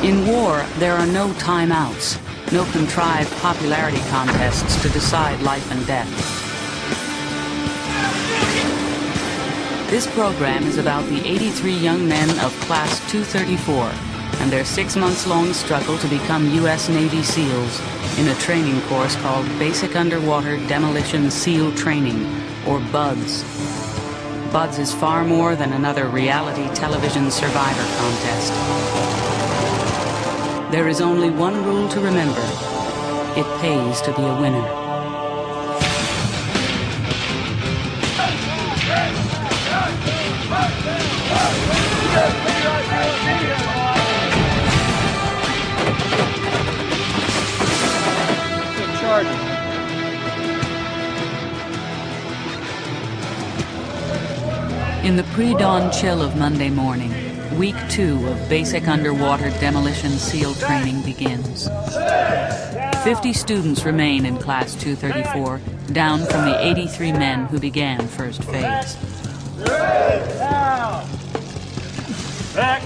In war, there are no timeouts, no contrived popularity contests to decide life and death. This program is about the 83 young men of Class 234 and their 6-month-long struggle to become U.S. Navy SEALs in a training course called Basic Underwater Demolition SEAL Training, or BUDS. BUDS is far more than another reality television survivor contest. There is only one rule to remember. It pays to be a winner. In the pre-dawn chill of Monday morning, Week 2 of Basic Underwater Demolition SEAL Training begins. 50 students remain in Class 234, down from the 83 men who began first phase. Back.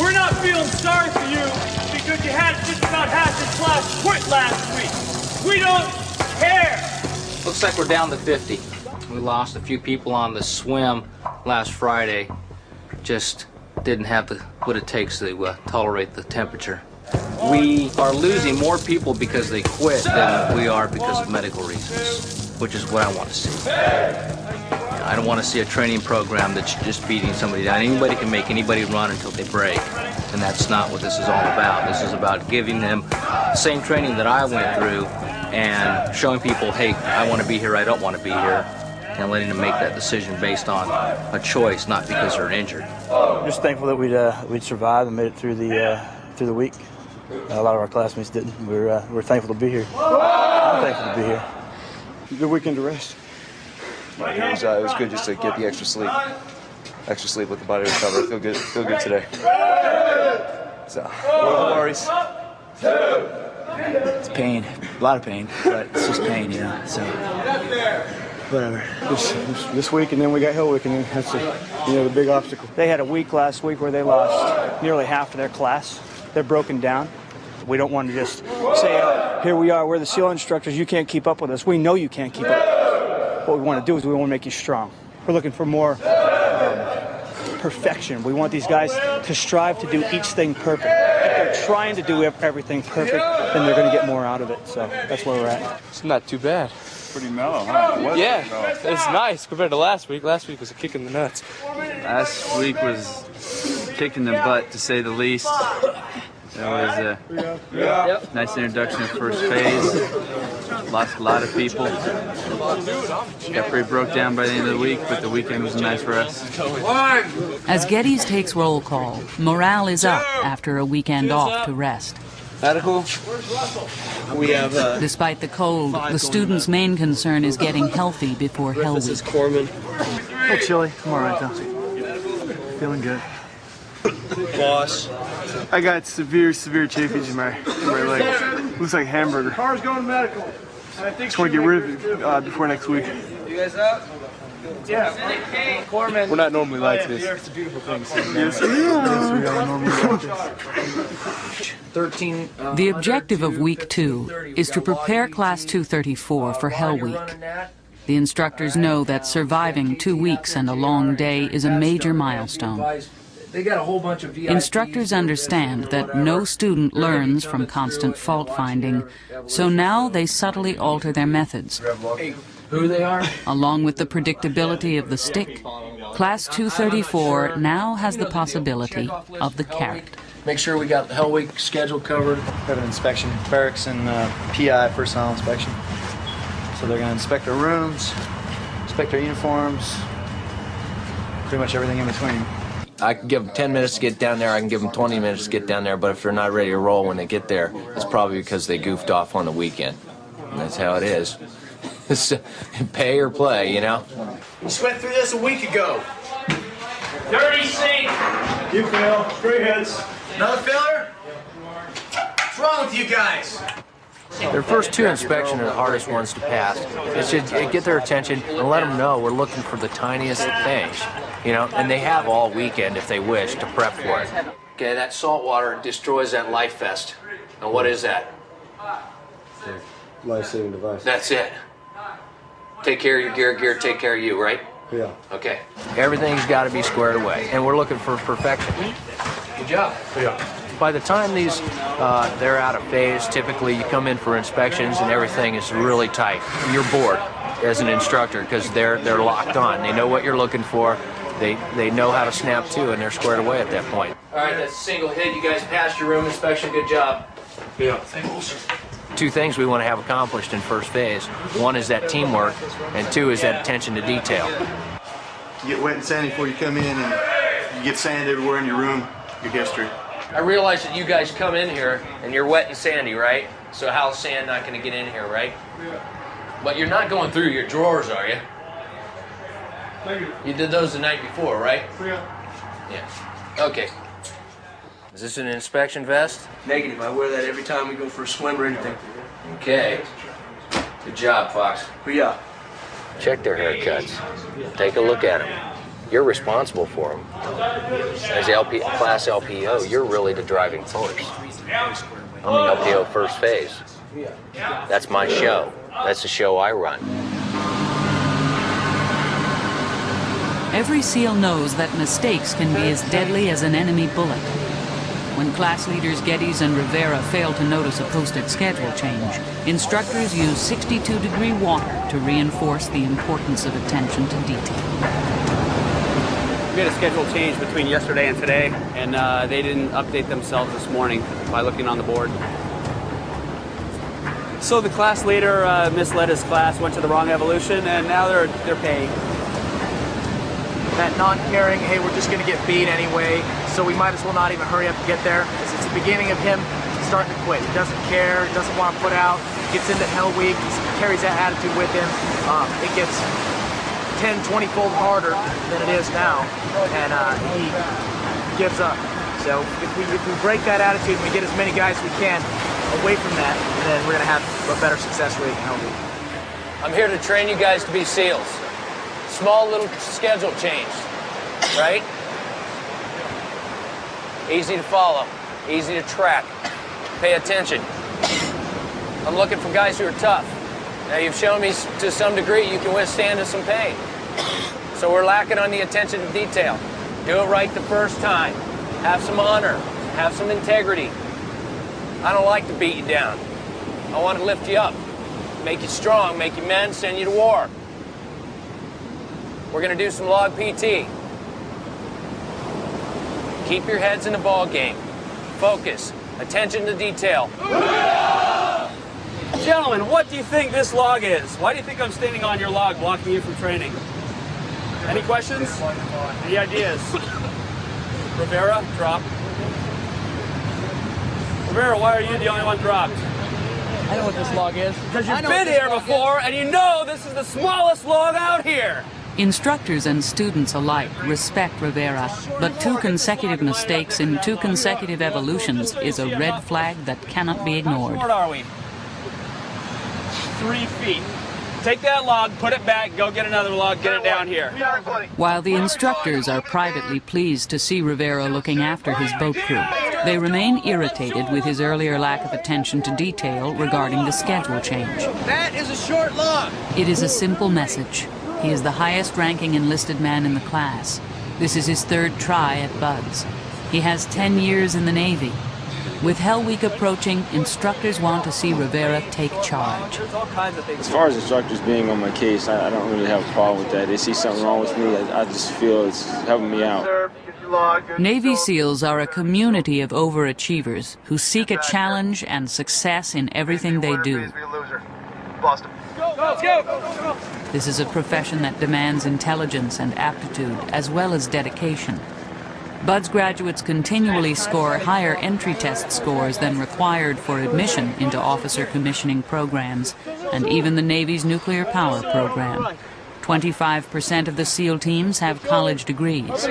We're not feeling sorry for you because you had just about half your class quit last week. We don't care. Looks like we're down to 50. We lost a few people on the swim last Friday. Just didn't have what it takes to tolerate the temperature. We are losing more people because they quit than we are because of medical reasons, which is what I want to see. I don't want to see a training program that's just beating somebody down. Anybody can make anybody run until they break, and that's not what this is all about. This is about giving them the same training that I went through and showing people, hey, I want to be here, I don't want to be here, and letting them make that decision based on a choice, not because they're injured. Just thankful that we'd survived and made it through the week. A lot of our classmates didn't. We're thankful to be here. I'm thankful to be here. Good weekend to rest. It was good just to get the extra sleep. Extra sleep, let the body recover. Feel good today. So, no worries. It's pain, a lot of pain, but it's just pain, you know. So, whatever. This week, and then we got Hell Week, and then that's the big obstacle. They had a week last week where they lost nearly half of their class. They're broken down. We don't want to just say, here we are, we're the SEAL instructors, you can't keep up with us. We know you can't keep up. What we want to do is we want to make you strong. We're looking for more perfection. We want these guys to strive to do each thing perfect. If they're trying to do everything perfect, then they're going to get more out of it. So that's where we're at. It's not too bad. Pretty mellow, huh? Yeah, it's nice compared to last week. Last week was a kick in the nuts. Last week was kicking the butt, to say the least. It was a nice introduction to first phase. Lost a lot of people. Got pretty broke down by the end of the week, but the weekend was nice for us. As Geddes takes roll call, morale is up after a weekend off to rest. Medical. We have. Despite the cold, the students' main concern is getting healthy before Hell Week. This is Corman. A little chilly. I'm all right, though. Feeling good. Boss. I got severe chafing in my leg. Looks like a hamburger. Car's going to medical. Just want to get rid of it before next week. You guys up? Yeah. Corman. We're not normally like this. It's a beautiful thing. Yes, we are normally like this. 13. The objective of Week 2 is to prepare Class 234 for Hell Week. The instructors know that surviving 2 weeks and a long day is a major milestone. They got a whole bunch of VIPs. Instructors understand that no student learns from constant fault finding, so now they subtly alter their methods. Who they are? Along with the predictability of the stick, Class 234 now has the possibility of the carrot. Make sure we got the Hell Week schedule covered. Have an inspection, barracks and PI, personnel inspection. So they're going to inspect our rooms, inspect our uniforms, pretty much everything in between. I can give them 10 minutes to get down there, I can give them 20 minutes to get down there, but if they're not ready to roll when they get there, it's probably because they goofed off on the weekend. And that's how it is. It's pay or play, you know? We just went through this a week ago. Dirty sink. You fail. Straight heads. Another failure? What's wrong with you guys? Their first 2 inspections are the hardest ones to pass. It should get their attention and let them know we're looking for the tiniest things, you know, and they have all weekend if they wish to prep for it. Okay, that salt water destroys that life vest. Now what is that? Life-saving device. That's it. Take care of your gear, gear take care of you, right? Yeah. Okay. Everything's got to be squared away, and we're looking for perfection. Good job. Yeah. By the time these, they're out of phase, typically you come in for inspections and everything is really tight. You're bored as an instructor because they're locked on. They know what you're looking for. They know how to snap to, and they're squared away at that point. All right, that's a single hit. You guys passed your room inspection. Good job. Yeah. Two things we want to have accomplished in first phase. One is that teamwork, and two is that attention to detail. You get wet and sandy before you come in, and you get sand everywhere in your room, your history. I realize that you guys come in here, and you're wet and sandy, right? So how's sand not going to get in here, right? Yeah. But you're not going through your drawers, are you? You did those the night before, right? Yeah. Yeah. Okay. Is this an inspection vest? Negative. I wear that every time we go for a swim or anything. Okay. Good job, Fox. Yeah. Check their haircuts. Take a look at them. You're responsible for them. As Class LPO, you're really the driving force. I'm the LPO first phase. That's my show. That's the show I run. Every SEAL knows that mistakes can be as deadly as an enemy bullet. When class leaders Geddes and Rivera fail to notice a posted schedule change, instructors use 62-degree water to reinforce the importance of attention to detail. We had a schedule change between yesterday and today, and they didn't update themselves this morning by looking on the board. So the class leader misled his class, went to the wrong evolution, and now they're paying. That non-caring, hey, we're just going to get beat anyway, so we might as well not even hurry up to get there. It's the beginning of him starting to quit. He doesn't care, he doesn't want to put out, gets into Hell Week, he carries that attitude with him. It gets 10, 20-fold harder than it is now, and he gives up. So if we break that attitude and we get as many guys as we can away from that, then we're going to have a better success rate in Hell Week. I'm here to train you guys to be SEALs. Small little schedule change, right? Easy to follow, easy to track. Pay attention. I'm looking for guys who are tough. Now you've shown me to some degree you can withstand some pain. So we're lacking on the attention to detail. Do it right the first time. Have some honor, have some integrity. I don't like to beat you down. I want to lift you up, make you strong, make you men, send you to war. We're going to do some log PT. Keep your heads in the ball game. Focus. Attention to detail. Gentlemen, what do you think this log is? Why do you think I'm standing on your log blocking you from training? Any questions? Any ideas? Rivera, drop. Rivera, why are you the only one dropped? I know what this log is. Because you've been here before and you know this is the smallest log out here. Instructors and students alike respect Rivera, but 2 consecutive mistakes in 2 consecutive evolutions is a red flag that cannot be ignored. How short are we? 3 feet. Take that log, put it back, go get another log, get it down here. While the instructors are privately pleased to see Rivera looking after his boat crew, they remain irritated with his earlier lack of attention to detail regarding the schedule change. That is a short log. It is a simple message. He is the highest-ranking enlisted man in the class. This is his 3rd try at BUD/S. He has 10 years in the Navy. With Hell Week approaching, instructors want to see Rivera take charge. As far as instructors being on my case, I don't really have a problem with that. They see something wrong with me, I just feel it's helping me out. Navy SEALs are a community of overachievers who seek a challenge and success in everything they do. Let's go! This is a profession that demands intelligence and aptitude, as well as dedication. BUD/S graduates continually score higher entry test scores than required for admission into officer commissioning programs, and even the Navy's nuclear power program. 25% of the SEAL teams have college degrees.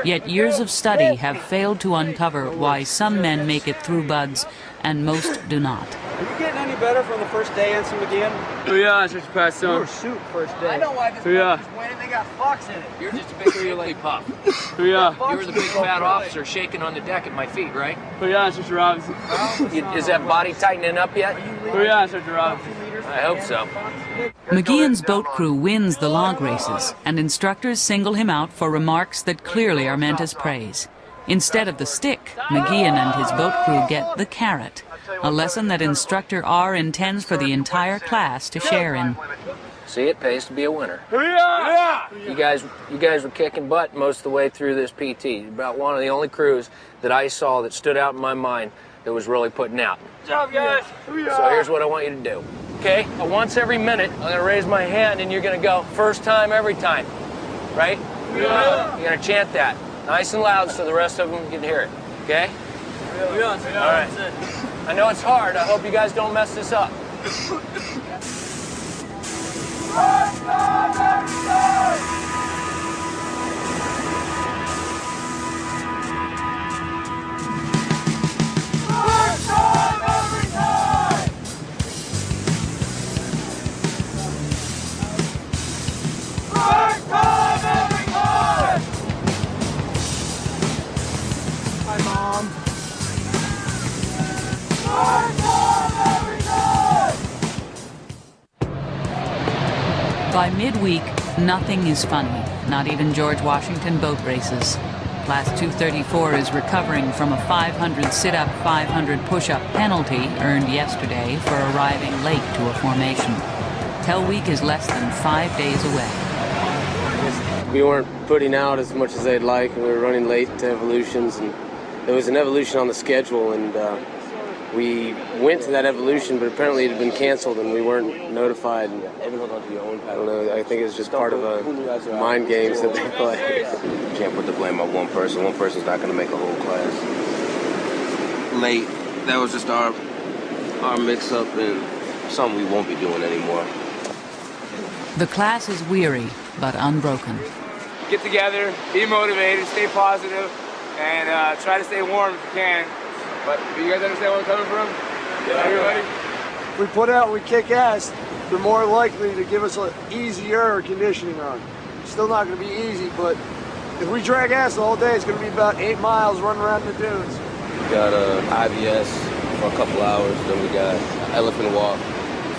Yet years of study have failed to uncover why some men make it through BUD/S and most do not. Are you getting any better from the first day, Ensign McGeehan? Oh yeah, it's just past You were some. shoot first day. I know why this Oh yeah. is winning. They got Fox in it. You're just a big curly puff. Oh yeah. You were the big fat officer shaking on the deck at my feet, right? Oh yeah, it's just Robinson. Is that body tightening up yet? Oh yeah, it's just Robinson. I hope so. McGeehan's boat crew wins the log races, and instructors single him out for remarks that clearly are meant as praise. Instead of the stick, McGeehan and his boat crew get the carrot, a lesson that Instructor R intends for the entire class to share in. See, it pays to be a winner. Yeah. You guys were kicking butt most of the way through this PT. About one of the only crews that I saw that stood out in my mind that was really putting out. Good job, guys. So here's what I want you to do. Okay? Once every minute, I'm going to raise my hand and you're going to go first time, every time. Right? Yeah. You're going to chant that nice and loud so the rest of them can hear it. Okay? Yeah. All right. I know it's hard. I hope you guys don't mess this up. Hi, Mom. By midweek, nothing is funny, not even George Washington boat races. Class 234 is recovering from a 500 sit-up, 500 push-up penalty earned yesterday for arriving late to a formation. Hell Week is less than 5 days away. We weren't putting out as much as they'd like, and we were running late to evolutions, and there was an evolution on the schedule, and we went to that evolution, but apparently it had been canceled and we weren't notified. I don't know, I think it's just part of mind games that they play. You can't put the blame on one person. One person's not going to make a whole class. Late, that was just our mix-up and something we won't be doing anymore. The class is weary, but unbroken. Get together, be motivated, stay positive, and try to stay warm if you can. But do you guys understand where I'm coming from? Yeah. Everybody? If we put out, we kick ass, they're more likely to give us an easier conditioning run. Still not going to be easy, but if we drag ass all day, it's going to be about 8 miles running around the dunes. We got IBS for a couple hours, then we got elephant walk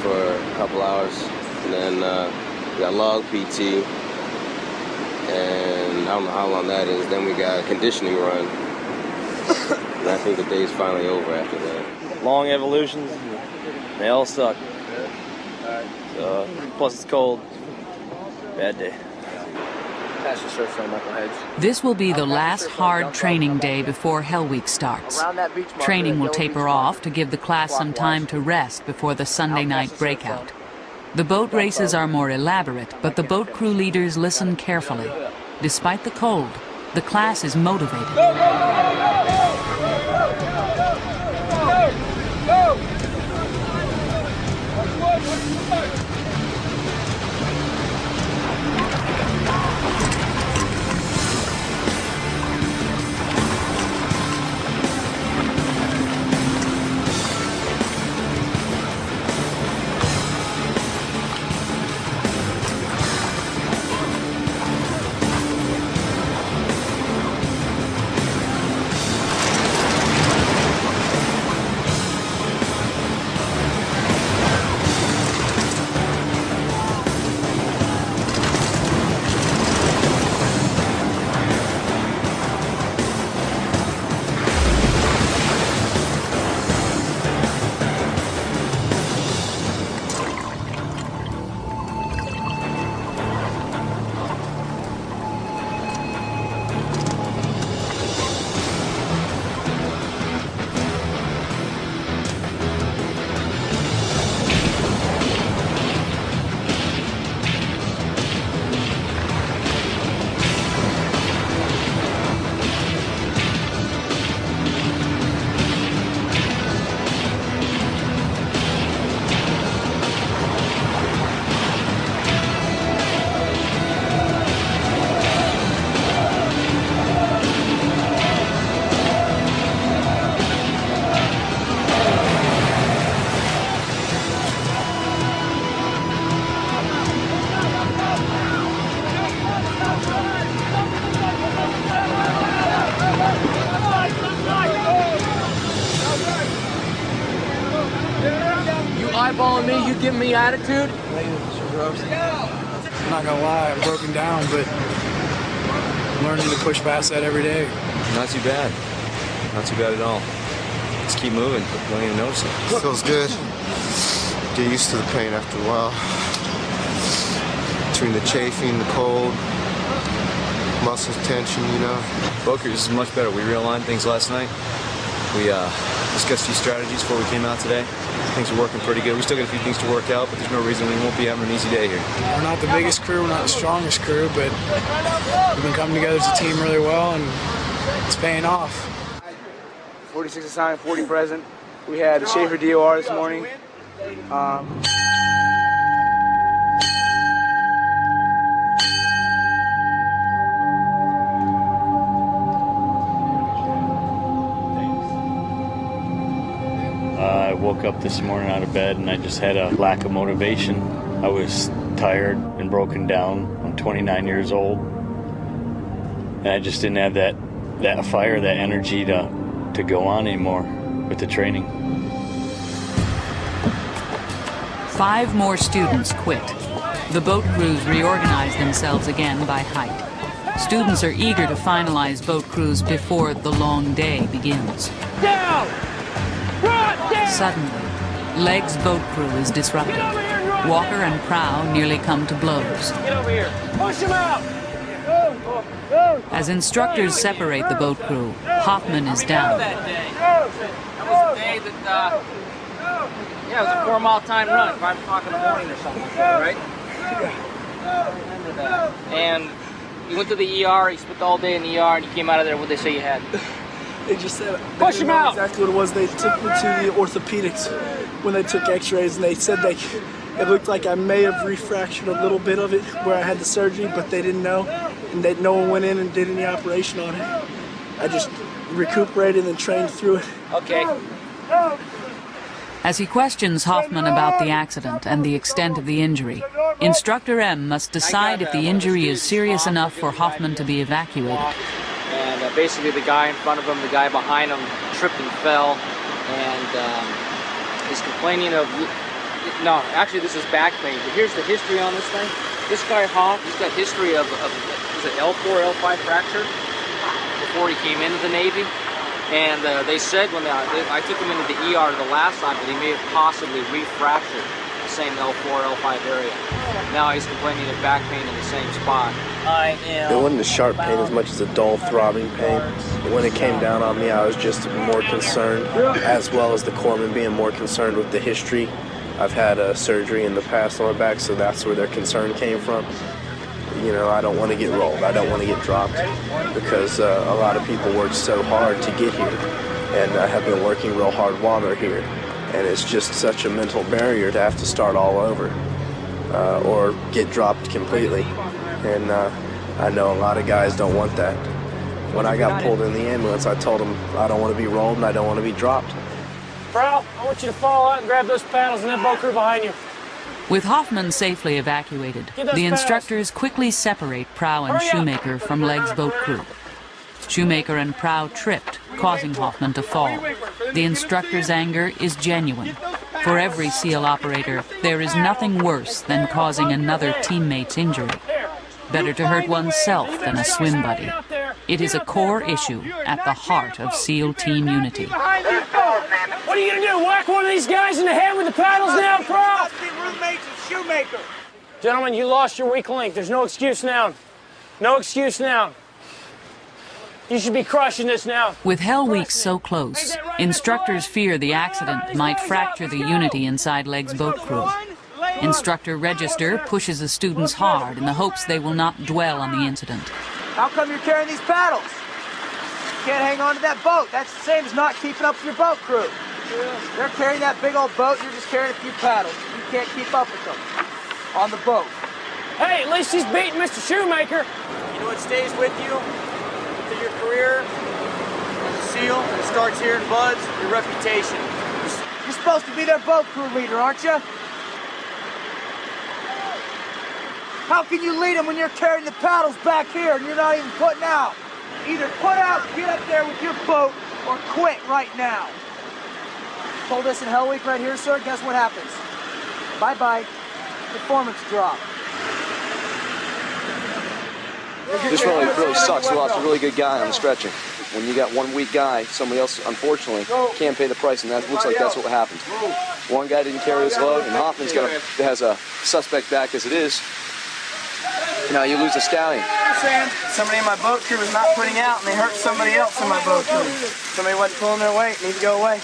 for a couple hours, and then we got log PT, and I don't know how long that is. Then we got a conditioning run. And I think the day's finally over after that. Long evolutions, they all suck. So, plus it's cold. Bad day. This will be the last hard training day before Hell Week starts. Training will taper off to give the class some time to rest before the Sunday night breakout. The boat races are more elaborate, but the boat crew leaders listen carefully. Despite the cold, the class is motivated. telling me you giving me attitude? I'm not gonna lie, I'm broken down, but I'm learning to push past that every day. Not too bad. Not too bad at all. Just keep moving. Don't even notice it. Feels good. Get used to the pain after a while. Between the chafing, the cold, muscle tension, you know. Boatcruise is much better. We realigned things last night. We discussed a few strategies before we came out today. Things are working pretty good. We still got a few things to work out, but there's no reason we won't be having an easy day here. We're not the biggest crew, we're not the strongest crew, but we've been coming together as a team really well, and it's paying off. 46 assigned, 40 present. We had Schaefer DOR this morning. I woke up this morning out of bed and I just had a lack of motivation. I was tired and broken down. I'm 29 years old. And I just didn't have that fire, that energy to go on anymore with the training. 5 more students quit. The boat crews reorganize themselves again by height. Students are eager to finalize boat crews before the long day begins. Down! Suddenly, Legg's boat crew is disrupted. Walker and Prow nearly come to blows. Get over here. Push him out! As instructors separate the boat crew, Hoffman is down. That was the day that, it was a 4-mile time run, 5 o'clock in the morning or something, right? I remember that. And you went to the ER, you spent all day in the ER, and you came out of there, what did they say you had? They just said, push him out! Exactly what it was. They took me to the orthopedics when they took x-rays, and they said it looked like I may have refractured a little bit of it where I had the surgery, but they didn't know, and no one went in and did any operation on it. I just recuperated and trained through it. Okay. As he questions Hoffman about the accident and the extent of the injury, Instructor M must decide if the injury is serious enough for Hoffman to be evacuated. And basically the guy in front of him, the guy behind him tripped and fell, and he's complaining of, no, actually this is back pain, but here's the history on this thing. This guy Hoff, he's got history of was it L4, L5 fracture before he came into the Navy. And they said when I took him into the ER the last time that he may have possibly refractured the same L4, L5 area. Now he's complaining of back pain in the same spot. It wasn't a sharp pain as much as a dull, throbbing pain. When it came down on me, I was just more concerned, as well as the corpsman being more concerned with the history. I've had a surgery in the past on my back, so that's where their concern came from. You know, I don't want to get rolled. I don't want to get dropped because a lot of people work so hard to get here, and I have been working real hard while they're here. And it's just such a mental barrier to have to start all over or get dropped completely. And I know a lot of guys don't want that. When I got pulled in the ambulance, I told them I don't want to be rolled and I don't want to be dropped. Prow, I want you to fall out and grab those paddles and that boat crew behind you. With Hoffman safely evacuated, the instructors quickly separate Prow and Shoemaker from Legg's boat crew. Shoemaker and Prow tripped, causing Hoffman to fall. The instructor's anger is genuine. For every SEAL operator, there is nothing worse than causing another teammate's injury. Better to hurt oneself than a swim buddy. It is a core issue at the heart of SEAL team unity. What are you gonna do? Whack one of these guys in the head with the paddles now, Prow? Must be roommates of Shoemaker. Gentlemen, you lost your weak link. There's no excuse now. No excuse now. You should be crushing this now. With Hell Week so close, instructors fear the accident might fracture the unity inside Legg's boat crew. Instructor Register pushes the students hard in the hopes they will not dwell on the incident. How come you're carrying these paddles? You can't hang on to that boat. That's the same as not keeping up with your boat crew. They're carrying that big old boat, you're just carrying a few paddles. You can't keep up with them on the boat. Hey, at least he's beating Mr. Shoemaker. You know what stays with you through your career as a SEAL? It starts here in BUD/S, your reputation. You're supposed to be their boat crew leader, aren't you? How can you lead them when you're carrying the paddles back here and you're not even putting out? Either put out, get up there with your boat, or quit right now. Told us in Hell Week right here, sir, guess what happens? Bye-bye. Performance drop. This really sucks. We lost a really good guy on the stretching. When you got one weak guy, somebody else, unfortunately, can't pay the price, and that looks like that's what happened. One guy didn't carry his load, and Hoffman's has a suspect back as it is. Now you lose a stallion. Somebody in my boat crew was not putting out, and they hurt somebody else in my boat crew. Somebody wasn't pulling their weight. Need to go away.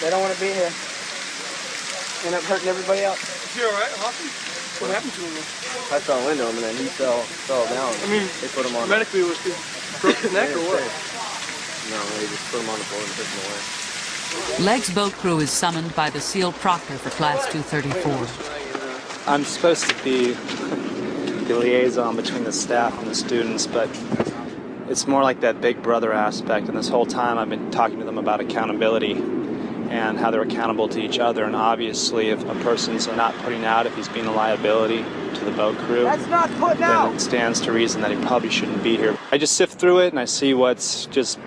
They don't want to be here. End up hurting everybody else. Is he all right, Hoffman? What happened to him? I fell into him, and then he fell down. I mean, they put him on. Medically, was he broke his neck or what? No, they just put him on the boat and took him away. Leg's boat crew is summoned by the SEAL proctor for Class 234. I'm supposed to be the liaison between the staff and the students, but it's more like that big brother aspect, and this whole time I've been talking to them about accountability and how they're accountable to each other. And obviously, if a person's not putting out, if he's being a liability to the boat crew, That's not putting then out. it stands to reason that he probably shouldn't be here. I just sift through it and I see what's just,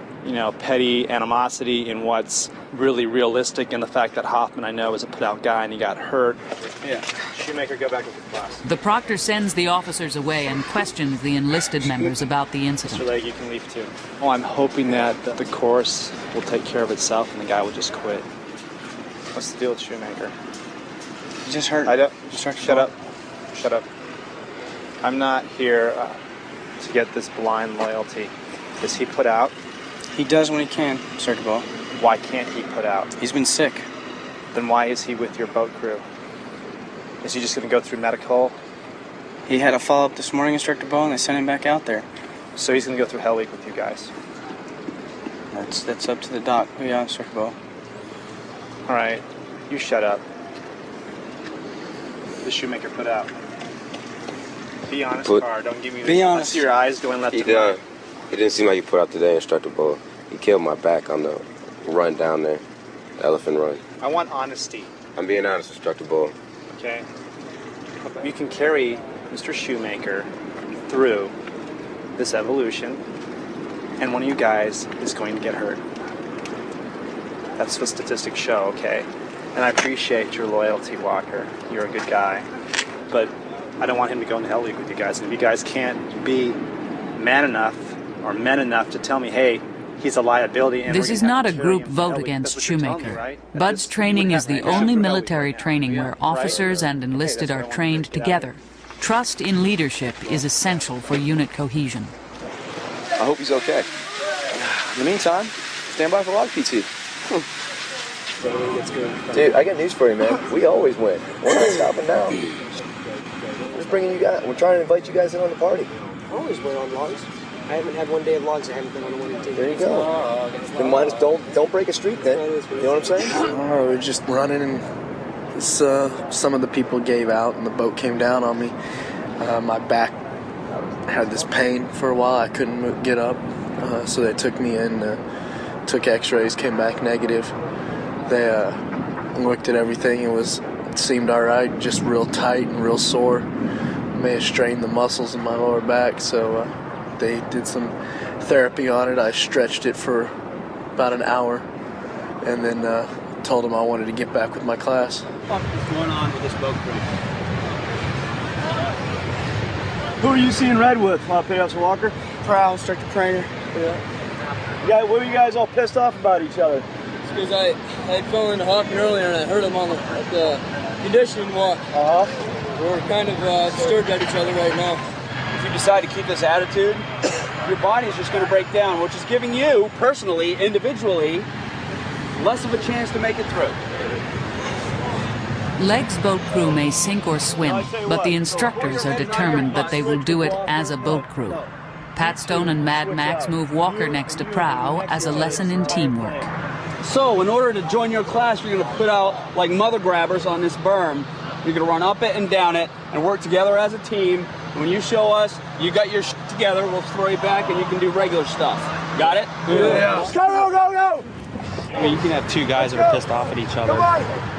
petty animosity and what's really realistic in the fact that Hoffman, I know, is a put-out guy and he got hurt. Yeah, Shoemaker, go back with the class. The proctor sends the officers away and questions the enlisted members about the incident. Mr. Legg, you can leave too. Oh, I'm hoping that the course will take care of itself and the guy will just quit. What's the deal with Shoemaker? He just hurt. I don't. Shut up. Shut up. I'm not here to get this blind loyalty. Is he put out? He does when he can, Mr. Cabal. Why can't he put out? He's been sick. Then why is he with your boat crew? Is he just going to go through medical? He had a follow-up this morning, Instructor Ball, and they sent him back out there. So he's going to go through Hell Week with you guys? That's up to the doc. Yeah, Instructor Ball. All right, you shut up. The Shoemaker put out. Be honest, Carr. Don't give me. Be honest. I see your eyes going left and right. It didn't seem like you put out today, Instructor Bull. He killed my back on the run down there, the elephant run. I want honesty. I'm being honest, Instructor Bull. Okay. You can carry Mr. Shoemaker through this evolution, and one of you guys is going to get hurt. That's what statistics show, okay? And I appreciate your loyalty, Walker. You're a good guy. But I don't want him to go into Hell Week with you guys. And if you guys can't be man enough or men enough to tell me, hey, he's a liability. And this is not a group vote against Shoemaker. Right? Bud's training is the only military training where officers and enlisted are trained together. Trust in leadership is essential for unit cohesion. I hope he's okay. In the meantime, stand by for log PT. Dude, I got news for you, man. We always win. We're not stopping now. We're just bringing you guys. We're trying to invite you guys in on the party. I always win on logs. I haven't had one day of logs. I haven't been on a winning team. There you go. Then minus don't break a streak then. You know what I'm saying? Oh, we're just running, and this, some of the people gave out, and the boat came down on me. My back had this pain for a while. I couldn't get up, so they took me in. Took X-rays, came back negative. They looked at everything. It seemed all right, just real tight and real sore. May have strained the muscles in my lower back, so they did some therapy on it. I stretched it for about an hour, and then told them I wanted to get back with my class. What's going on with this boat crew? Who are you seeing red with, Officer Walker? Prowl, Instructor Craner. Yeah. What were you guys all pissed off about each other? It's because I had fallen into Hoffman earlier and I hurt him on the conditioning walk. We're kind of disturbed at each other right now. If you decide to keep this attitude, your body's just going to break down, which is giving you, personally, individually, less of a chance to make it through. Legg's boat crew may sink or swim, but the instructors are determined that they will do it as a boat crew. Pat Stone and Mad Max move Walker next to Prow as a lesson in teamwork. So, in order to join your class, you're going to put out like mother grabbers on this berm. You're going to run up it and down it and work together as a team. And when you show us you got your shit together, we'll throw you back and you can do regular stuff. Got it? Yeah. Go! I mean, you can have two guys that are pissed off at each other.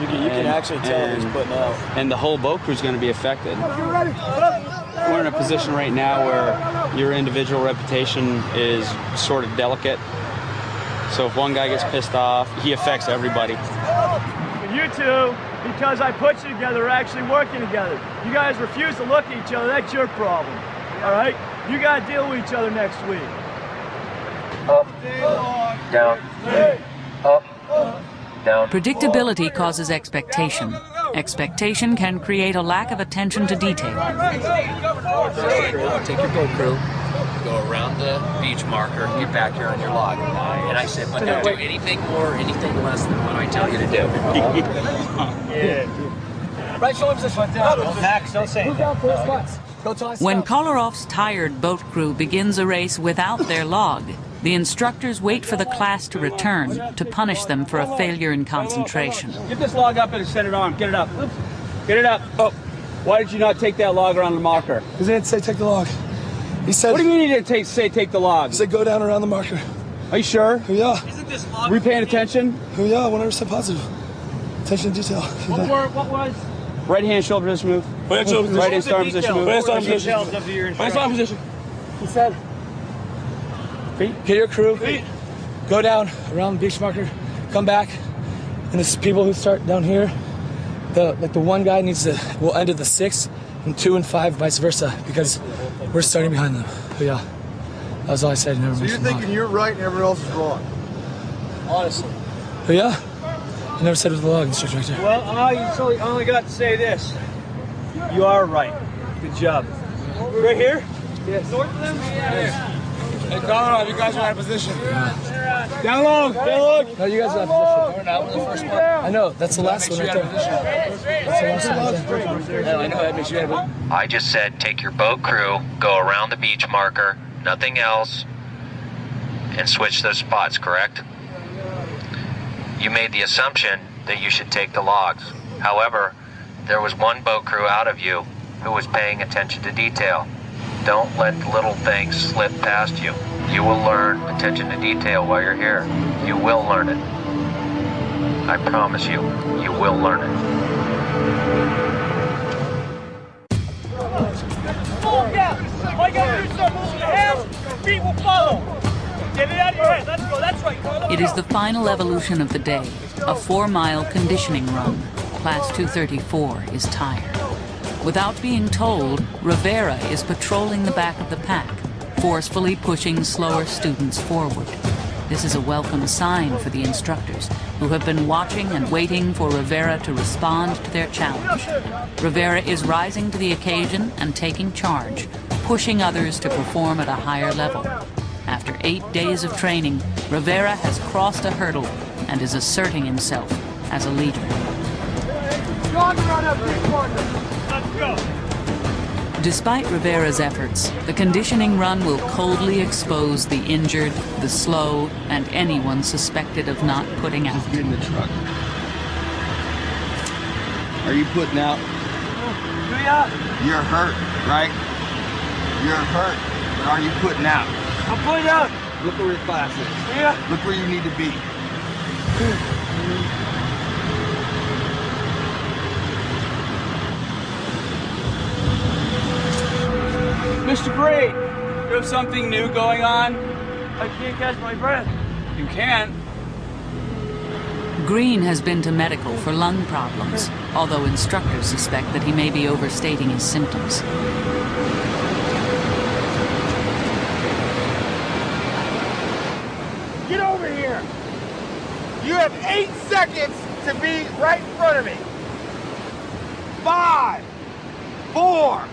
You can actually tell who's putting out. And the whole boat crew's going to be affected. We're in a position right now where your individual reputation is sort of delicate. So if one guy gets pissed off, he affects everybody. You two because I put you together, we're actually working together. You guys refuse to look at each other, that's your problem. All right? You got to deal with each other next week. Up, down, up, down. Predictability causes expectation. Expectation can create a lack of attention to detail. Take your boat crew, go around the beach marker, get back here on your log. And I said, but don't do anything more, anything less than what I tell you to do. Right shoulder position. Max, don't say anything. When Kolarov's tired boat crew begins a race without their log, the instructors wait for the class to return to punish them for a failure in concentration. Get this log up and set it on. Get it up. Get it up. Oh, why did you not take that log around the marker? Because he didn't say take the log. He said. What do you mean he didn't say take the log? He said go down around the marker. Are you sure? Yeah. Isn't this log? Were you paying attention? Yeah, 100% positive. Attention to detail. What was? Right hand shoulder position move. Right hand shoulder position. Right hand star position move. Right hand star position. Right hand star position. He said. Feet. Get your crew. Feet. Go down around the beach marker. Come back. And there's people who start down here. The one guy needs to. We'll end at the 6, and 2 and 5, vice versa, because we're starting behind them. But yeah, that was all I said. Never. So you're thinking you're right and everyone else is wrong? Honestly. But yeah. I never said it was the log instructor right there. Well, I only got to say this. You are right. Good job. Right here? Yes. North of them? Hey, Colorado, you guys are out of position. Down low. Down low. No, you guys are out of position. We're not. We're the first one. I know. That's the last one right there. That's the last one right there. I know that makes you happy. I just said take your boat crew, go around the beach marker, nothing else, and switch those spots, correct? You made the assumption that you should take the logs. However, there was one boat crew out of you who was paying attention to detail. Don't let little things slip past you. You will learn attention to detail while you're here. You will learn it. I promise you, you will learn it. Move down! All you gotta do is start moving your hands, your feet will follow. Get it out of your head. Let's go. That's right. It is the final evolution of the day, a 4-mile conditioning run. Class 234 is tired. Without being told, Rivera is patrolling the back of the pack, forcefully pushing slower students forward. This is a welcome sign for the instructors, who have been watching and waiting for Rivera to respond to their challenge. Rivera is rising to the occasion and taking charge, pushing others to perform at a higher level. After 8 days of training, Rivera has crossed a hurdle and is asserting himself as a leader. Let's go. Despite Rivera's efforts, the conditioning run will coldly expose the injured, the slow, and anyone suspected of not putting out. Get in the truck. Are you putting out? You're hurt, right? You're hurt, but are you putting out? I'm putting out. Look where your class is. Yeah. Look where you need to be. Mr. Gray, you have something new going on? I can't catch my breath. You can. Green has been to medical for lung problems, although instructors suspect that he may be overstating his symptoms. Get over here. You have 8 seconds to be right in front of me. 5, 4,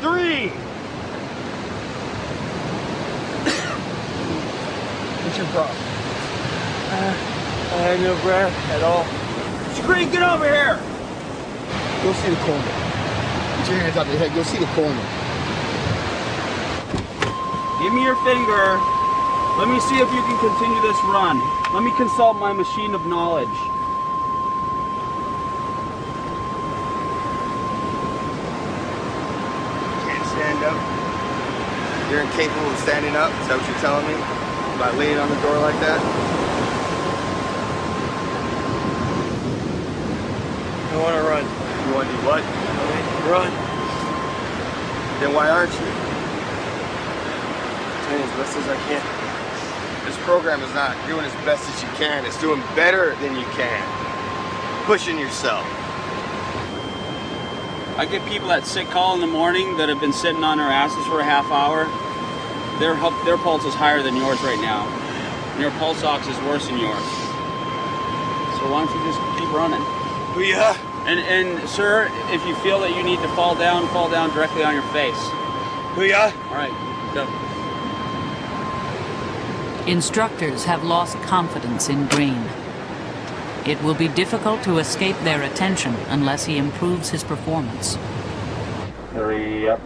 3. What's your problem? I have no breath at all. Green, get over here. Go see the corner. Get your hands out your head. Go see the corner. Give me your finger. Let me see if you can continue this run. Let me consult my machine of knowledge. Can't stand up. You're incapable of standing up? Is that what you're telling me? By leaning on the door like that? I want to run. You want to do what? Run. Then why aren't you? Doing as best as I can. This program is not doing as best as you can. It's doing better than you can. Pushing yourself. I get people that sick call in the morning that have been sitting on their asses for a half hour. Their pulse is higher than yours right now. And your pulse ox is worse than yours. So why don't you just keep running? Yeah. And sir, if you feel that you need to fall down directly on your face. Yeah. All right, go. Instructors have lost confidence in Green. It will be difficult to escape their attention unless he improves his performance. Hurry up.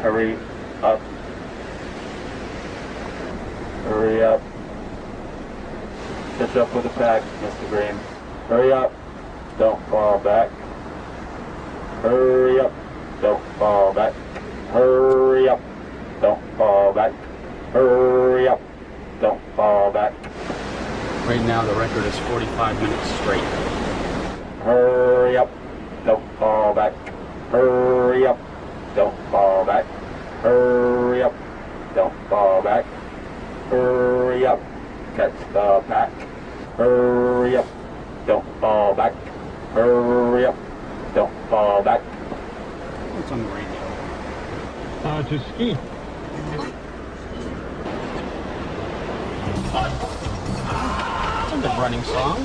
Hurry up. Hurry up. Catch up with the pack, Mr. Green. Hurry up. Don't fall back. Hurry up. Don't fall back. Hurry up. Don't fall back. Hurry up. Don't fall back. Right now the record is 45 minutes straight. Hurry up. Don't fall back. Hurry up. Don't fall back. Hurry up. Don't fall back. Hurry up. Catch the pack. Hurry up. Don't fall back. Hurry up. Don't fall back. What's on the radio? To ski. It's a good running song.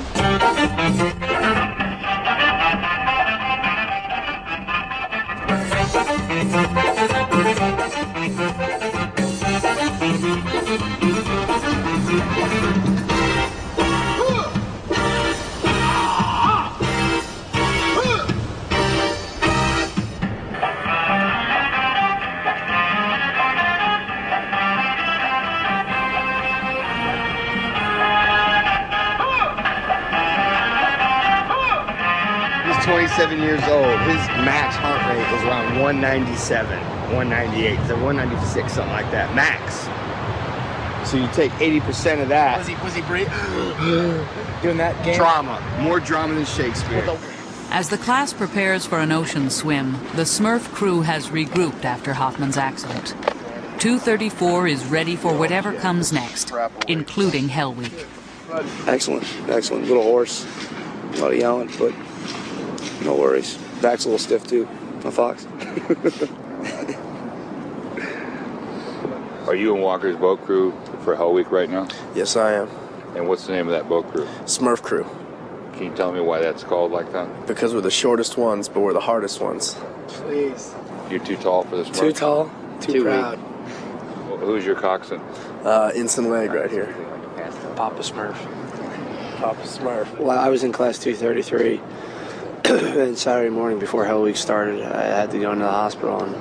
He's 27 years old. His max heart rate was around 197, 198, so 196, something like that, max. So you take 80% of that. Was he doing that game? Drama. More drama than Shakespeare. As the class prepares for an ocean swim, the Smurf crew has regrouped after Hoffman's accident. 234 is ready for whatever comes next, including Hell Week. Excellent, excellent. Little hoarse, a lot of yelling, but no worries. Back's a little stiff too. My fox. Are you in Walker's boat crew for Hell Week right now? Yes, I am. And what's the name of that boat crew? Smurf crew. Can you tell me why that's called like that? Because we're the shortest ones, but we're the hardest ones. Please. You're too tall for this Smurf? Too tall, too proud. Well, who's your coxswain? Ensign Leg right here. Papa Smurf. Papa Smurf. Well, I was in class 233, and Saturday morning before Hell Week started, I had to go into the hospital, and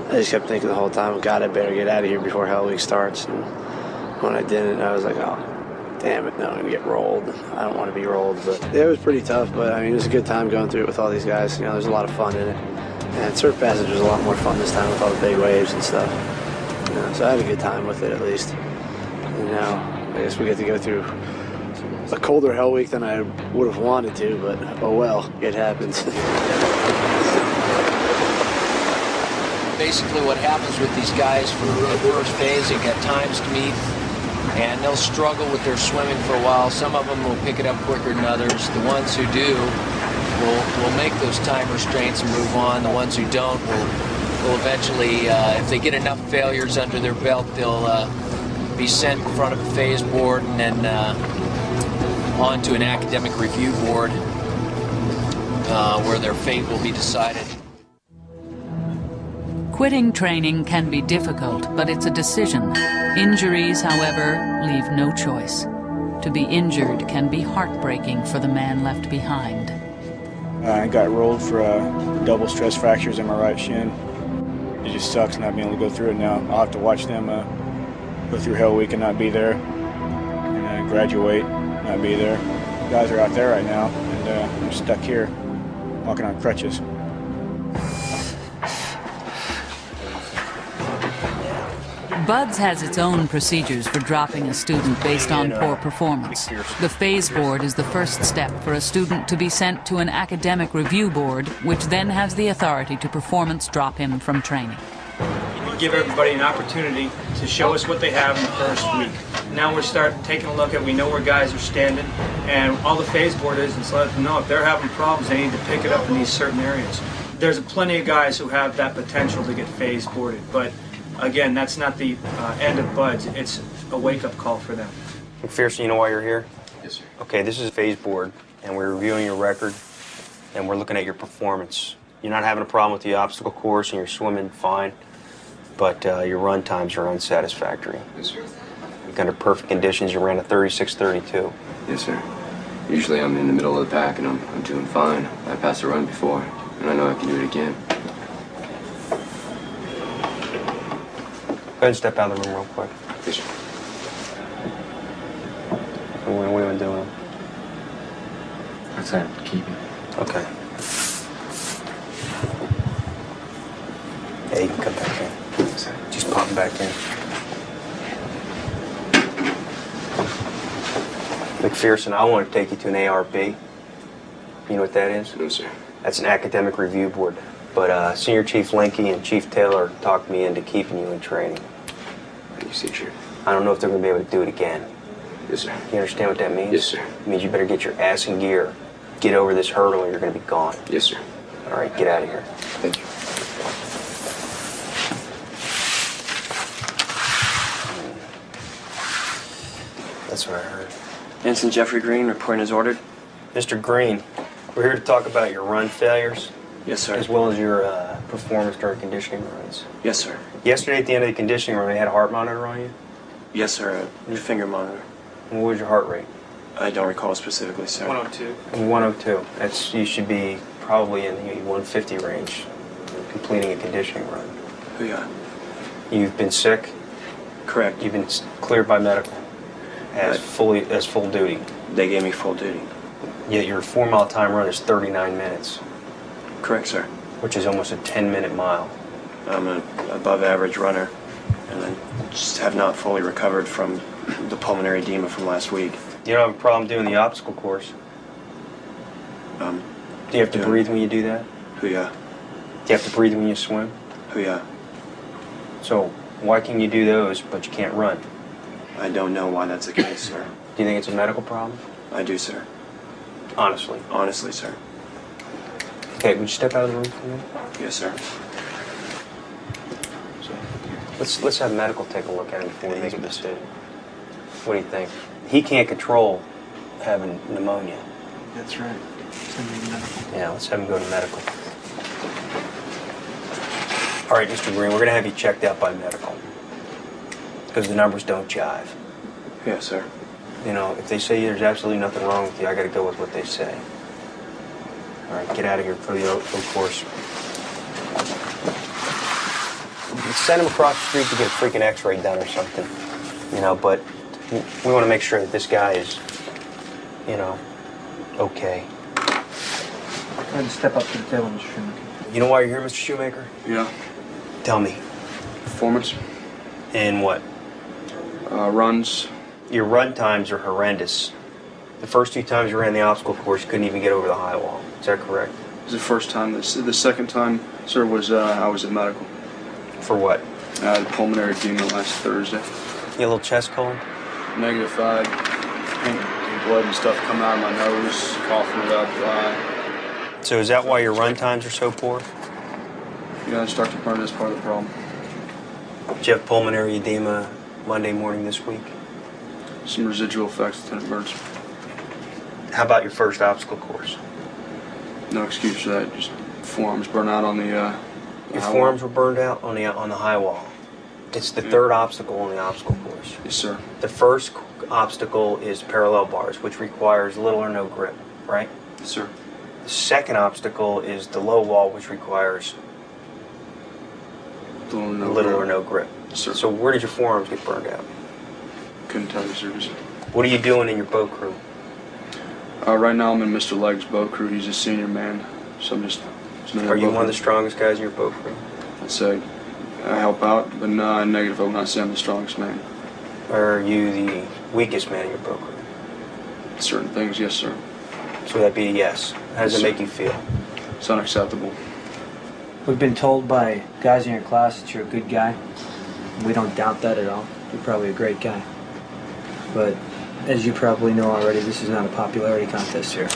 I just kept thinking the whole time, God, I better get out of here before Hell Week starts. And when I didn't, I was like, oh, damn it, now I'm going to get rolled. I don't want to be rolled, but it was pretty tough, but I mean, it was a good time going through it with all these guys. You know, there's a lot of fun in it. And Surf Passage was a lot more fun this time with all the big waves and stuff. You know, so I had a good time with it, at least. And now, I guess we get to go through a colder Hell Week than I would have wanted to, but oh well, it happens. Basically what happens with these guys for the first phase, they got times to meet, and they'll struggle with their swimming for a while. Some of them will pick it up quicker than others. The ones who do will make those time restraints and move on. The ones who don't will eventually, if they get enough failures under their belt, they'll be sent in front of a phase board and then onto an academic review board where their fate will be decided. Quitting training can be difficult, but it's a decision. Injuries, however, leave no choice. To be injured can be heartbreaking for the man left behind. I got rolled for double stress fractures in my right shin. It just sucks not being able to go through it now. I'll have to watch them go through Hell Week and not be there, and graduate, not be there. The guys are out there right now, and I'm stuck here, walking on crutches. BUD/S has its own procedures for dropping a student based on poor performance. The phase board is the first step for a student to be sent to an academic review board, which then has the authority to performance drop him from training. Give everybody an opportunity to show us what they have in the first week. now we're starting taking a look at, we know where guys are standing, and all the phase board is to let them know if they're having problems, they need to pick it up in these certain areas. There's plenty of guys who have that potential to get phase boarded, but again, that's not the end of BUD/S. It's a wake-up call for them. McPherson, you know why you're here? Yes, sir. Okay, this is phase board, and we're reviewing your record, and we're looking at your performance. You're not having a problem with the obstacle course, and you're swimming fine, but your run times are unsatisfactory. Yes, sir. Under perfect conditions, you ran a 36:32. Yes, sir. Usually I'm in the middle of the pack and I'm doing fine. I passed a run before, and I know I can do it again. Go ahead and step out of the room real quick. Yes, sir. What are you doing? Outside, keeping. Okay. Yeah, you can come back in. Just pop back in. McPherson, I want to take you to an ARB. You know what that is? No, sir. That's an academic review board. But Senior Chief Linke and Chief Taylor talked me into keeping you in training. You see, sir. I don't know if they're going to be able to do it again. Yes, sir. You understand what that means? Yes, sir. It means you better get your ass in gear, get over this hurdle, and you're going to be gone. Yes, sir. All right, get out of here. Thank you. That's what I heard. Ensign Jeffrey Green, reporting as ordered. Mr. Green, we're here to talk about your run failures. Yes, sir. As well as your performance during conditioning runs. Yes, sir. Yesterday at the end of the conditioning run, they had a heart monitor on you? Yes, sir. A finger monitor. And what was your heart rate? I don't recall specifically, sir. 102. 102. That's, you should be probably in the 150 range, completing a conditioning run. Yeah. You've been sick? Correct. You've been cleared by medical as full duty. They gave me full duty. Yet your 4-mile time run is 39 minutes. Correct, sir. Which is almost a 10-minute mile. I'm an above average runner, and I just have not fully recovered from the pulmonary edema from last week. You don't have a problem doing the obstacle course? Do you have to breathe when you do that? Yeah. Do you have to breathe when you swim? Yeah. So why can you do those, but you can't run? I don't know why that's the case, sir. Do you think it's a medical problem? I do, sir. Honestly? Honestly, sir. Okay, would you step out of the room for me? Yes, sir. Let's have medical take a look at him before we make a decision. What do you think? He can't control having pneumonia. That's right. Send him to medical. Yeah, let's have him go to medical. All right, Mr. Green, we're going to have you checked out by medical. Because the numbers don't jive. Yes, sir. You know, if they say there's absolutely nothing wrong with you, I got to go with what they say. All right, get out of here for the course. Send him across the street to get a freaking x-ray done or something. You know, but we want to make sure that this guy is, you know, okay. Go ahead and step up to the table, Mr. Shoemaker. You know why you're here, Mr. Shoemaker? Yeah. Tell me. Performance. And what? Runs. Your run times are horrendous. The first 2 times you ran the obstacle course, you couldn't even get over the high wall. Is that correct? It was the first time. The second time, sir, was I was at medical. For what? I had pulmonary edema last Thursday. You a little chest cold? -5. Blood and stuff coming out of my nose, coughing it up, dry. So is that why your run times are so poor? Yeah, Dr. Burnett is part of the problem. Did you have pulmonary edema Monday morning this week? Some residual effects, Lieutenant Burns. How about your first obstacle course? No excuse for that. Just forearms burn out on the. Your forearms were burned out on the high wall. It's the third obstacle on the obstacle course. Yes, sir. The first obstacle is parallel bars, which requires little or no grip, right? Yes, sir. The second obstacle is the low wall, which requires little or no grip. Yes, sir. So where did your forearms get burned out? Couldn't tell you, sir. What are you doing in your boat crew? Right now I'm in Mr. Legg's boat crew. He's a senior man, so I'm just. Are you one of the strongest guys in your boat crew? I'd say I help out, but no, negative. I would not say I'm the strongest man. Or are you the weakest man in your boat crew? Certain things, yes, sir. So that'd be a yes. How does it make you feel? It's unacceptable. We've been told by guys in your class that you're a good guy. We don't doubt that at all. You're probably a great guy. but as you probably know already, this is not a popularity contest here.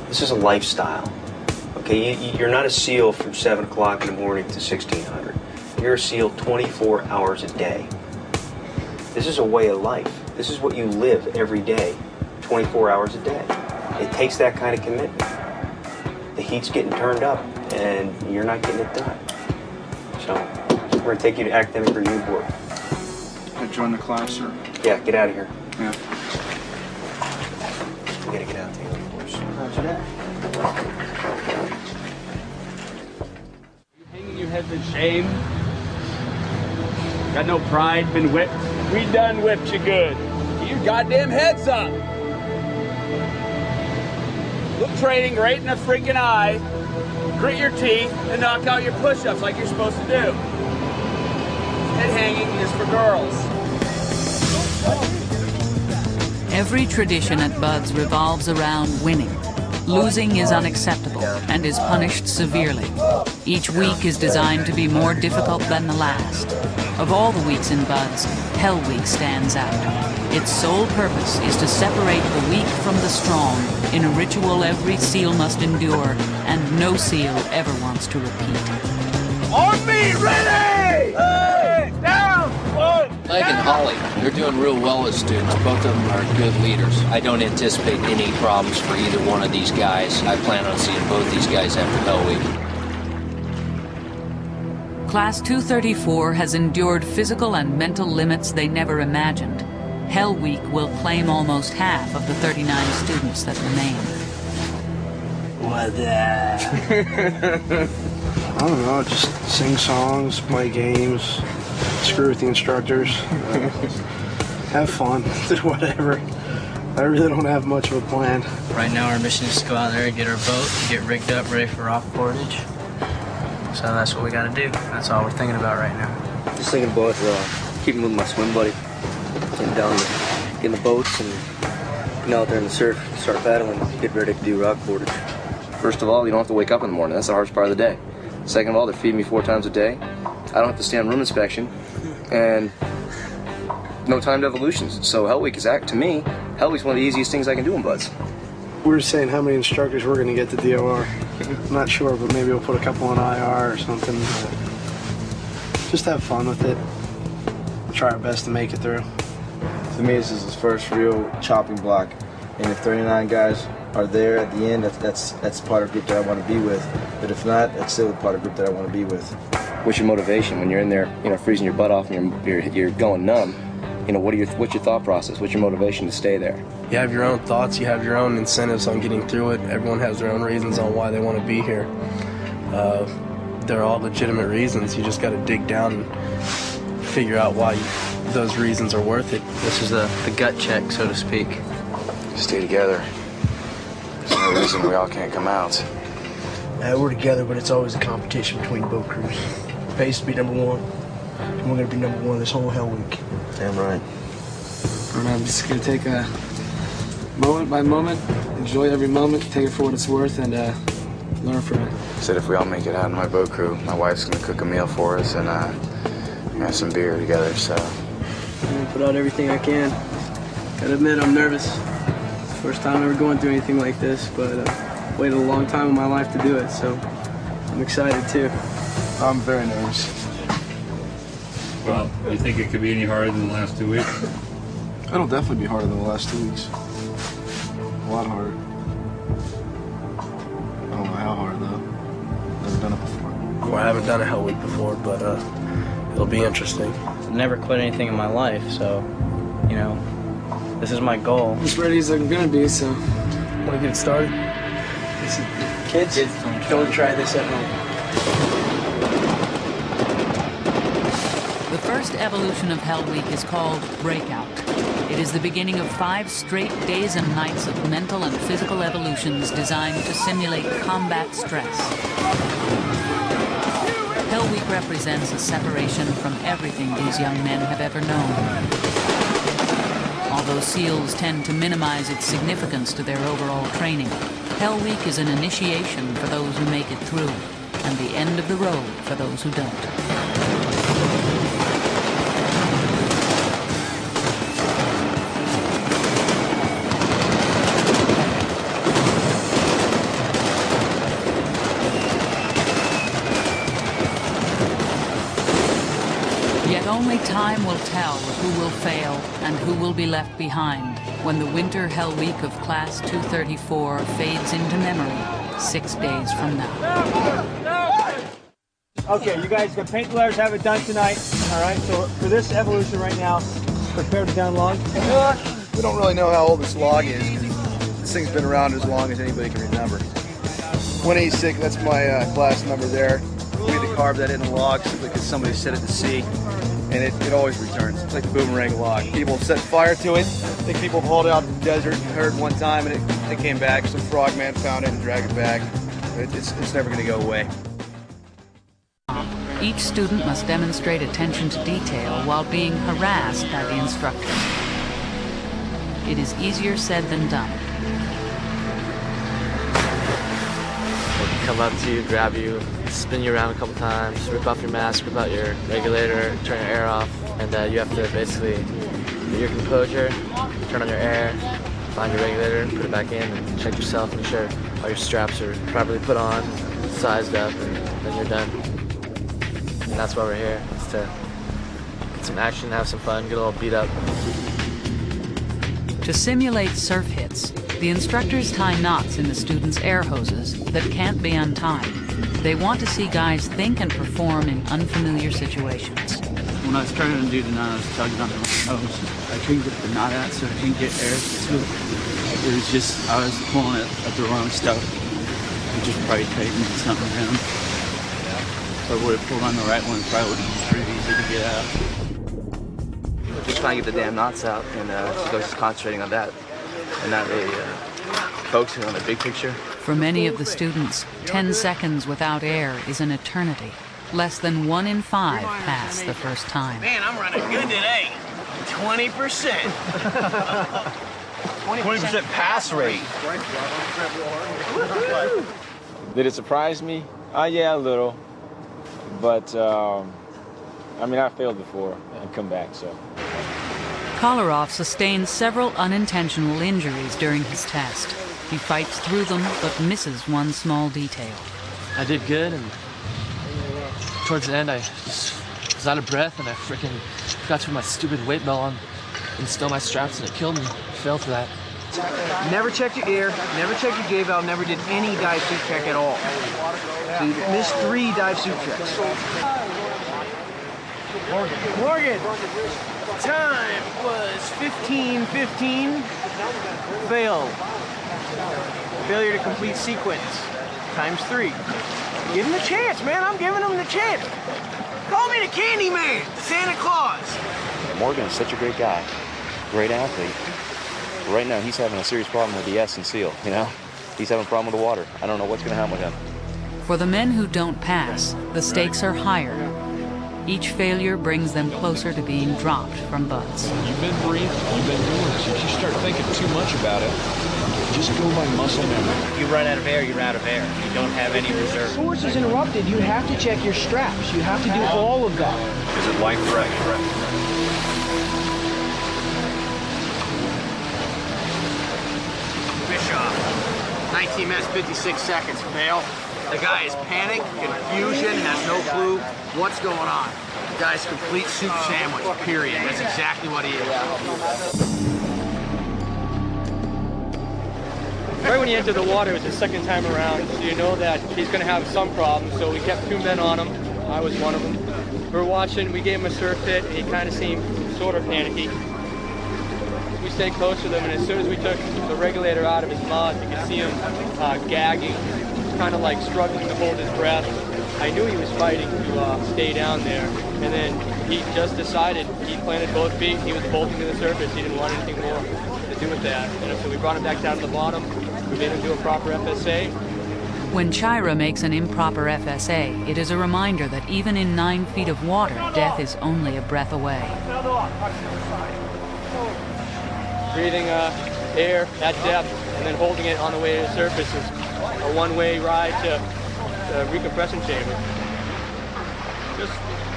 This is a lifestyle. Okay, you're not a SEAL from 7 o'clock in the morning to 1600. You're a SEAL 24 hours a day. This is a way of life. This is what you live every day, 24 hours a day. It takes that kind of commitment. The heat's getting turned up, and you're not getting it done. So, we're going to take you to academic review board. I join the class, sir. Yeah, get out of here. Yeah. We got to get out there, of course. Roger that. Hanging your heads in shame. Got no pride, been whipped. We done whipped you good. Get your goddamn heads up. Look training right in the freaking eye. Grit your teeth and knock out your push-ups like you're supposed to do. Head hanging is for girls. Every tradition at Buds revolves around winning. Losing is unacceptable and is punished severely. Each week is designed to be more difficult than the last. Of all the weeks in Buds, Hell Week stands out. Its sole purpose is to separate the weak from the strong in a ritual every SEAL must endure and no SEAL ever wants to repeat. On me, ready! Hey, down! Mike and Holly, they're doing real well as students. Both of them are good leaders. I don't anticipate any problems for either one of these guys. I plan on seeing both these guys after Hell Week. Class 234 has endured physical and mental limits they never imagined. Hell Week will claim almost half of the 39 students that remain. What the? I don't know, just sing songs, play games, screw with the instructors, have fun, do whatever. I really don't have much of a plan. Right now our mission is to go out there and get our boat, get rigged up, ready for rock portage. So that's what we gotta do. That's all we're thinking about right now. Just thinking about keeping with my swim buddy. Getting down, get in the boats and getting out there in the surf, start paddling, get ready to do rock portage. First of all, you don't have to wake up in the morning. That's the hardest part of the day. Second of all, they're feeding me 4 times a day. I don't have to stay on room inspection. And no timed evolutions. So Hell Week is, to me, Hell Week's one of the easiest things I can do in Buds. We were saying how many instructors we're going to get to DOR. I'm not sure, but maybe we'll put a couple on IR or something. Just have fun with it. Try our best to make it through. To me, this is his first real chopping block. And if 39 guys are there at the end, that's part of the group that I want to be with. But if not, that's still part of the group that I want to be with. What's your motivation when you're in there, freezing your butt off and you're going numb? What's your thought process? What's your motivation to stay there? You have your own thoughts, you have your own incentives on getting through it. Everyone has their own reasons on why they want to be here. They're all legitimate reasons. You just got to dig down and figure out why those reasons are worth it. This is the gut check, so to speak. Stay together. There's no reason we all can't come out. We're together, but it's always a competition between boat crews. Pays to be number one, and we're going to be number one this whole Hell Week. Damn right. And I'm just going to take a moment by moment, enjoy every moment, take it for what it's worth, and learn from it. Said if we all make it out in my boat crew, my wife's going to cook a meal for us and have some beer together, so. I'm going to put out everything I can. Gotta admit, I'm nervous. First time ever going through anything like this, but waited a long time in my life to do it, so I'm excited too. I'm very nervous. Well, do you think it could be any harder than the last 2 weeks? It'll definitely be harder than the last 2 weeks. A lot harder. I don't know how hard though. Never done it before. Well, I haven't done a Hell Week before, but it'll be interesting. I've never quit anything in my life, so, this is my goal. As ready as I'm gonna be, so. Want to get it started? Kids, don't try this at home. The first evolution of Hell Week is called Breakout. It is the beginning of 5 straight days and nights of mental and physical evolutions designed to simulate combat stress. Hell Week represents a separation from everything these young men have ever known. Although SEALs tend to minimize its significance to their overall training, Hell Week is an initiation for those who make it through, and the end of the road for those who don't. Yet only time will tell who will fail and who will be left behind when the winter hell week of Class 234 fades into memory 6 days from now. Okay, you guys can paint the letters, have it done tonight. All right, so for this evolution right now, prepare to down log. We don't really know how old this log is. This thing's been around as long as anybody can remember. 186, that's my class number there. We had to carve that in a log simply because somebody set it to sea, and it always returns. It's like a boomerang log. People set fire to it. I think people hauled it out in the desert and heard one time, and it came back. Some frogman found it and dragged it back. It's never going to go away. Each student must demonstrate attention to detail while being harassed by the instructor. It is easier said than done. They'll come up to you, grab you, spin you around a couple times, rip off your mask, rip out your regulator, turn your air off, and you have to basically get your composure, turn on your air, find your regulator, put it back in, and check yourself and make sure all your straps are properly put on, sized up, and then you're done. And that's why we're here, is to get some action, have some fun, get a little beat up. To simulate surf hits, the instructors tie knots in the students' air hoses that can't be untied. They want to see guys think and perform in unfamiliar situations. When I was trying to do the knot, I was tugging on the hose. I couldn't get the knot out, so I couldn't get air to it. It was just, I was pulling it at the wrong stuff. It just probably tightened something around. If I would have pulled on the right one, it probably would have been pretty easy to get out. Just trying to get the damn knots out, and just concentrating on that, and not really focusing on the big picture. For many of the students, 10 seconds without air is an eternity. Less than 1 in 5 pass the first time. Man, I'm running good today. 20%. 20% pass rate. Did it surprise me? Yeah, a little. But, I mean, I failed before and come back, so. Kolarov sustained several unintentional injuries during his test. He fights through them, but misses one small detail. I did good, and towards the end, I just was out of breath, and I freaking forgot to put my stupid weight belt on and stow my straps, and it killed me. I failed for that. Never checked your air, never checked your J valve, never did any dive suit check at all. So you missed 3 dive suit checks. Morgan, time was 15:15. Failed. Failure to complete sequence, times 3. Give him a chance, man. I'm giving him the chance. Call me the Candy Man, Santa Claus. Morgan is such a great guy, great athlete. Right now, he's having a serious problem with the S and seal, you know? He's having a problem with the water. I don't know what's going to happen with him. For the men who don't pass, the stakes are higher. Each failure brings them closer to being dropped from butts. You've been breathing, you've been doing this. If you start thinking too much about it, just go by muscle memory. You run out of air, you're out of air. You don't have any reserve. Source is interrupted. You have to check your straps. You have to do all of that. Is it life threatening? Bischoff, 19 minutes, 56 seconds. Fail. The guy is panicked, confusion, has no clue what's going on. The guy's complete soup sandwich, period. That's exactly what he is. Right when he entered the water, it was his second time around, so you know that he's going to have some problems. So we kept 2 men on him. I was one of them. We were watching, we gave him a surf hit, and he kind of seemed sort of panicky. We stayed close with him, and as soon as we took the regulator out of his mouth, you could see him gagging, kind of like struggling to hold his breath. I knew he was fighting to stay down there, and then he just decided, he planted both feet, he was bolting to the surface, he didn't want anything more to do with that. And so we brought him back down to the bottom, we made him do a proper FSA. When Chira makes an improper FSA, it is a reminder that even in 9 feet of water, death is only a breath away. Breathing air at depth and then holding it on the way to the surface is a one-way ride to the recompression chamber. Just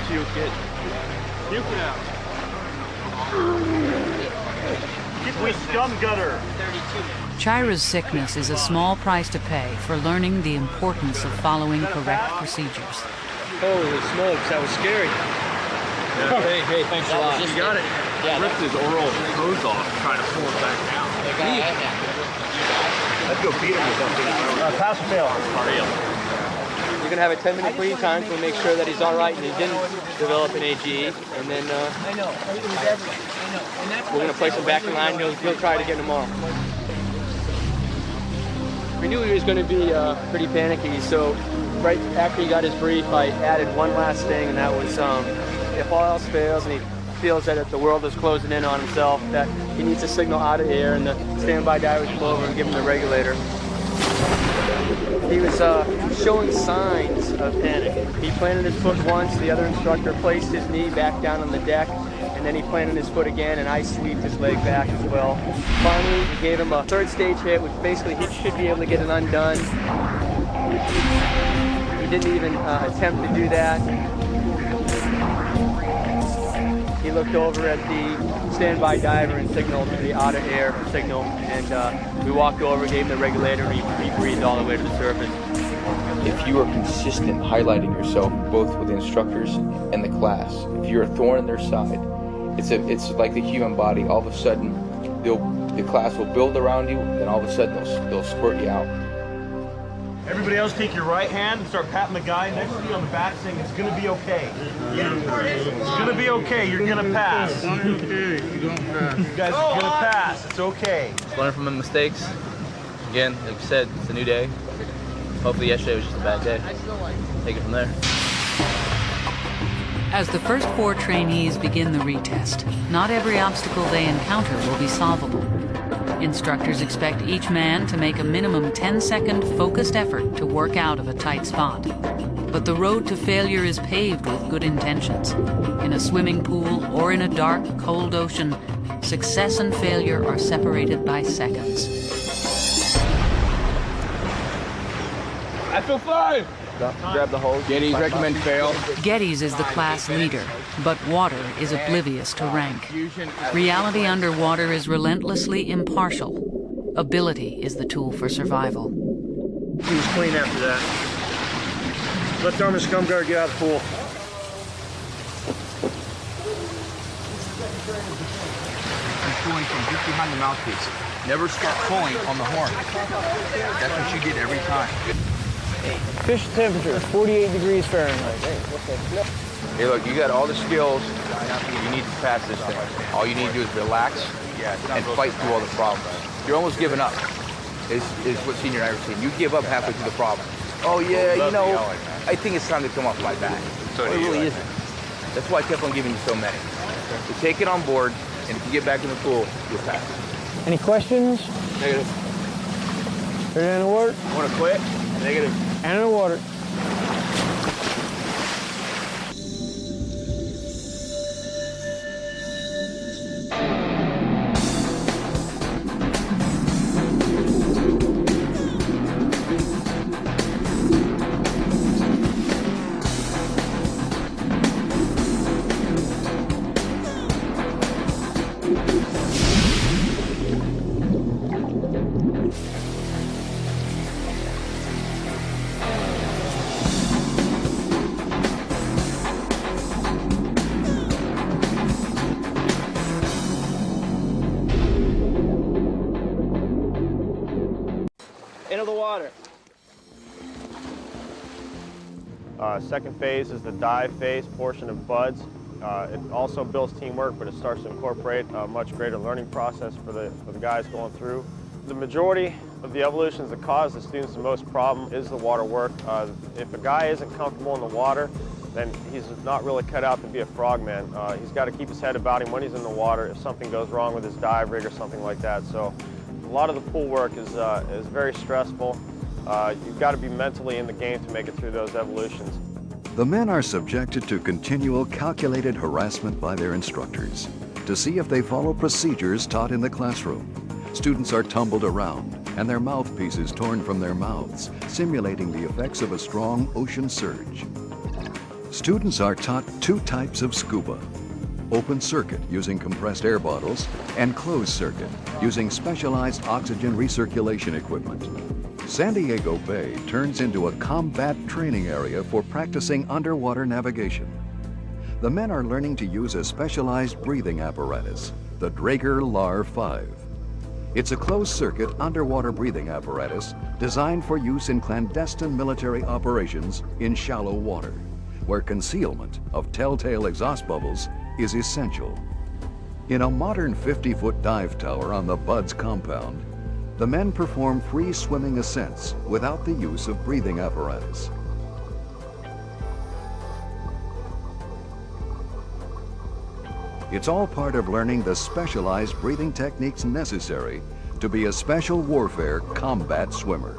puke it. Puke it out. With scum gutter. Chira's sickness is a small price to pay for learning the importance of following correct procedures. Holy smokes, that was scary. Hey, thanks a lot. You got it. Yeah, ripped his oral hose off trying to pull it back down. Let's go beat him with something. Pass or fail? Fail. You're going to have a 10-minute clean time to make sure that he's all right and he didn't develop an AGE. And then we're going to place him back in line. He'll try it again tomorrow. We knew he was going to be pretty panicky, so right after he got his brief, I added one last thing, and that was if all else fails and he feels that the world is closing in on himself, that he needs to signal out of air, and the standby diver would come over and give him the regulator. He was showing signs of panic. He planted his foot once, the other instructor placed his knee back down on the deck, and then he planted his foot again, and I sweeped his leg back as well. Finally, we gave him a third stage hit, which basically he should be able to get it undone. He didn't even attempt to do that. He looked over at the standby diver and signaled the out of air signal, and we walked over, gave him the regulator, and he breathed all the way to the surface. If you are consistent highlighting yourself both with the instructors and the class, if you're a thorn in their side, it's like the human body. All of a sudden, the class will build around you, and all of a sudden they'll squirt you out. Everybody else take your right hand and start patting the guy next to you on the back saying, it's going to be okay. It's going to be okay. You're going to pass. You guys are going to pass. It's okay. Learn from the mistakes. Again, like you said, it's a new day. Hopefully yesterday was just a bad day. Take it from there. As the first 4 trainees begin the retest, not every obstacle they encounter will be solvable. Instructors expect each man to make a minimum 10-second focused effort to work out of a tight spot. But the road to failure is paved with good intentions. In a swimming pool or in a dark, cold ocean, success and failure are separated by seconds. I feel fine. Grab the hose. Geddes recommend fail. Geddes is the class leader, but water is oblivious to rank. Reality underwater is relentlessly impartial. Ability is the tool for survival. He was clean after that. Let Darman Scumguard get out of the pool. I'm pulling from just behind the mouthpiece. Never start pulling on the horn. That's what you get every time. Fish temperature, 48 degrees Fahrenheit. Hey, look, you got all the skills you need to pass this thing. All you need to do is relax and fight through all the problems. You're almost giving up, is what Senior and I were saying. You give up halfway through the problem. Oh, yeah, you know, I think it's time to come off my back. Well, it really isn't. That's why I kept on giving you so many. So take it on board, and if you get back in the pool, you'll pass. Any questions? Negative. Ready to water? Want to quit? Negative. And in the water. Into the water. Second phase is the dive phase portion of BUDS. It also builds teamwork, but it starts to incorporate a much greater learning process for the guys going through. The majority of the evolutions that cause the students the most problem is the water work. If a guy isn't comfortable in the water, then he's not really cut out to be a frogman. He's got to keep his head about him when he's in the water if something goes wrong with his dive rig or something like that. So a lot of the pool work is very stressful. You've got to be mentally in the game to make it through those evolutions. The men are subjected to continual calculated harassment by their instructors to see if they follow procedures taught in the classroom. Students are tumbled around and their mouthpieces torn from their mouths, simulating the effects of a strong ocean surge. Students are taught 2 types of scuba: open circuit using compressed air bottles and closed circuit using specialized oxygen recirculation equipment. San Diego Bay turns into a combat training area for practicing underwater navigation. the men are learning to use a specialized breathing apparatus, the Draeger LAR 5. It's a closed-circuit underwater breathing apparatus designed for use in clandestine military operations in shallow water, where concealment of telltale exhaust bubbles is essential. In a modern 50-foot dive tower on the BUD/S compound, the men perform free swimming ascents without the use of breathing apparatus. It's all part of learning the specialized breathing techniques necessary to be a special warfare combat swimmer.